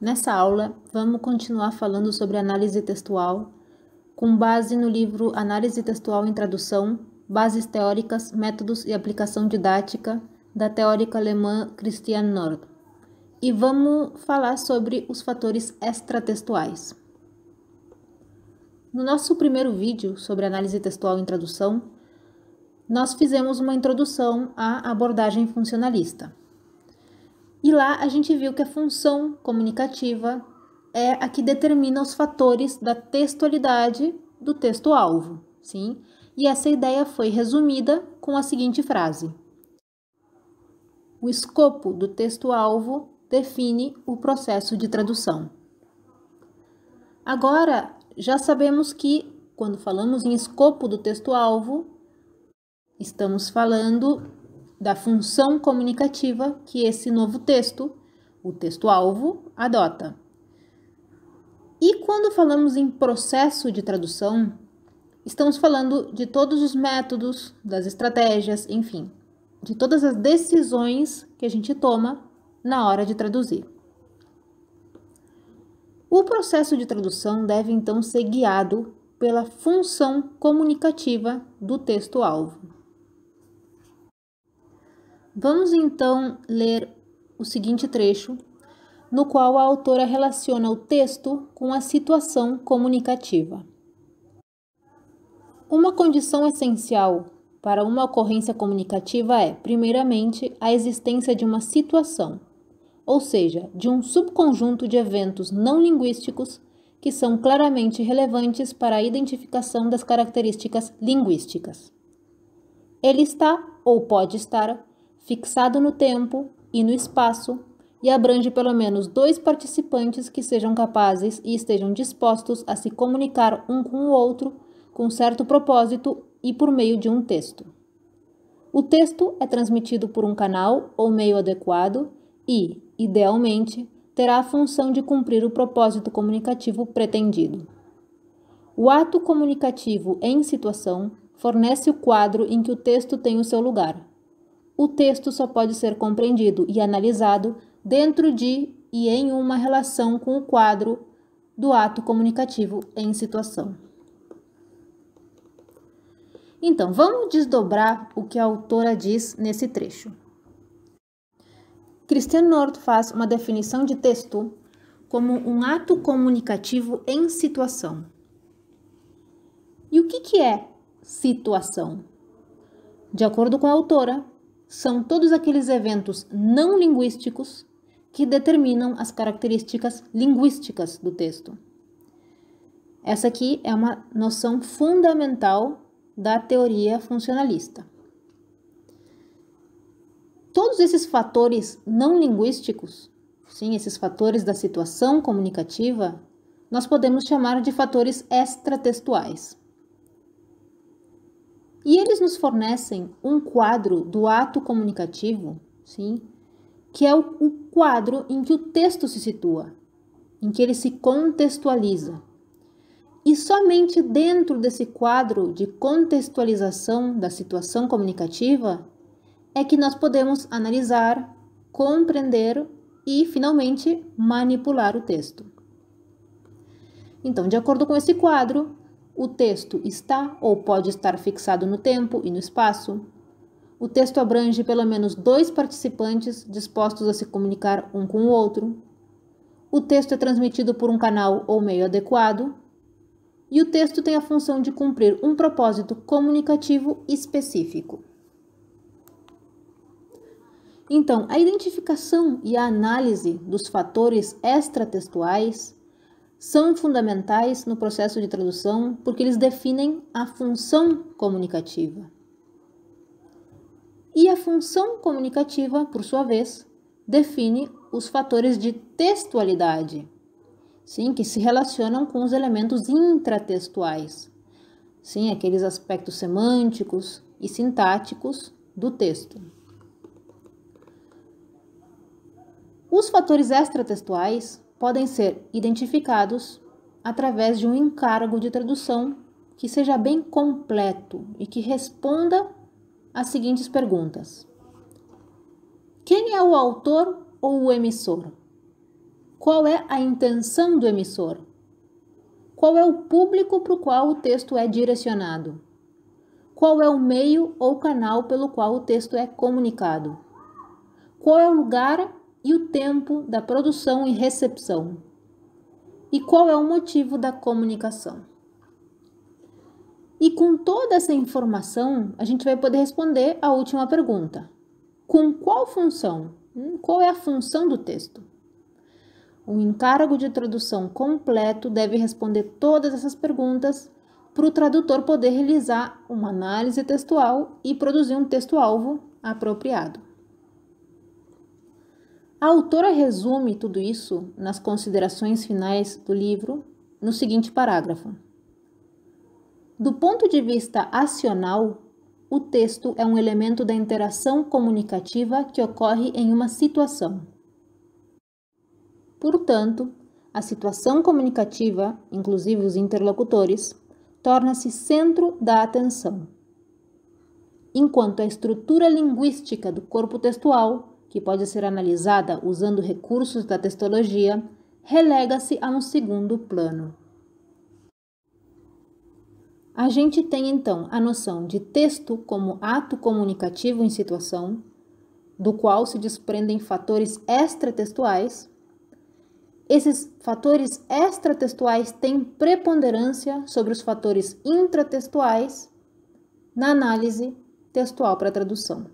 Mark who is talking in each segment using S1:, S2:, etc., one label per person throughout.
S1: Nessa aula, vamos continuar falando sobre análise textual, com base no livro Análise Textual em Tradução, Bases Teóricas, Métodos e Aplicação Didática, da teórica alemã Christiane Nord. E vamos falar sobre os fatores extratextuais. No nosso primeiro vídeo sobre análise textual em tradução, nós fizemos uma introdução à abordagem funcionalista. E lá a gente viu que a função comunicativa é a que determina os fatores da textualidade do texto-alvo, sim? E essa ideia foi resumida com a seguinte frase: o escopo do texto-alvo define o processo de tradução. Agora, já sabemos que, quando falamos em escopo do texto-alvo, estamos falando da função comunicativa que esse novo texto, o texto-alvo, adota. E quando falamos em processo de tradução, estamos falando de todos os métodos, das estratégias, enfim, de todas as decisões que a gente toma na hora de traduzir. O processo de tradução deve então ser guiado pela função comunicativa do texto-alvo. Vamos então ler o seguinte trecho, no qual a autora relaciona o texto com a situação comunicativa. Uma condição essencial para uma ocorrência comunicativa é, primeiramente, a existência de uma situação, ou seja, de um subconjunto de eventos não linguísticos que são claramente relevantes para a identificação das características linguísticas. Ele está, ou pode estar, fixado no tempo e no espaço e abrange pelo menos dois participantes que sejam capazes e estejam dispostos a se comunicar um com o outro com certo propósito e por meio de um texto. O texto é transmitido por um canal ou meio adequado e, idealmente, terá a função de cumprir o propósito comunicativo pretendido. O ato comunicativo em situação fornece o quadro em que o texto tem o seu lugar. O texto só pode ser compreendido e analisado dentro de e em uma relação com o quadro do ato comunicativo em situação. Então, vamos desdobrar o que a autora diz nesse trecho. Christiane Nord faz uma definição de texto como um ato comunicativo em situação. E o que é situação? De acordo com a autora, são todos aqueles eventos não linguísticos que determinam as características linguísticas do texto. Essa aqui é uma noção fundamental da teoria funcionalista. Todos esses fatores não linguísticos, sim, esses fatores da situação comunicativa, nós podemos chamar de fatores extratextuais. E eles nos fornecem um quadro do ato comunicativo, sim, que é o quadro em que o texto se situa, em que ele se contextualiza. E somente dentro desse quadro de contextualização da situação comunicativa é que nós podemos analisar, compreender e, finalmente, manipular o texto. Então, de acordo com esse quadro, o texto está ou pode estar fixado no tempo e no espaço. O texto abrange pelo menos dois participantes dispostos a se comunicar um com o outro. O texto é transmitido por um canal ou meio adequado. E o texto tem a função de cumprir um propósito comunicativo específico. Então, a identificação e a análise dos fatores extratextuais são fundamentais no processo de tradução porque eles definem a função comunicativa. E a função comunicativa, por sua vez, define os fatores de textualidade, sim, que se relacionam com os elementos intratextuais, sim, aqueles aspectos semânticos e sintáticos do texto. Os fatores extratextuais podem ser identificados através de um encargo de tradução que seja bem completo e que responda às seguintes perguntas: quem é o autor ou o emissor? Qual é a intenção do emissor? Qual é o público para o qual o texto é direcionado? Qual é o meio ou canal pelo qual o texto é comunicado? Qual é o lugar e o tempo da produção e recepção? E qual é o motivo da comunicação? E com toda essa informação, a gente vai poder responder a última pergunta. Com qual função? Qual é a função do texto? O encargo de tradução completo deve responder todas essas perguntas para o tradutor poder realizar uma análise textual e produzir um texto-alvo apropriado. A autora resume tudo isso nas considerações finais do livro, no seguinte parágrafo. Do ponto de vista acional, o texto é um elemento da interação comunicativa que ocorre em uma situação. Portanto, a situação comunicativa, inclusive os interlocutores, torna-se centro da atenção. Enquanto a estrutura linguística do corpo textual, que pode ser analisada usando recursos da textologia, relega-se a um segundo plano. A gente tem então a noção de texto como ato comunicativo em situação, do qual se desprendem fatores extratextuais. Esses fatores extratextuais têm preponderância sobre os fatores intratextuais na análise textual para tradução.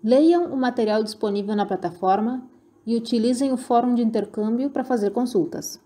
S1: Leiam o material disponível na plataforma e utilizem o fórum de intercâmbio para fazer consultas.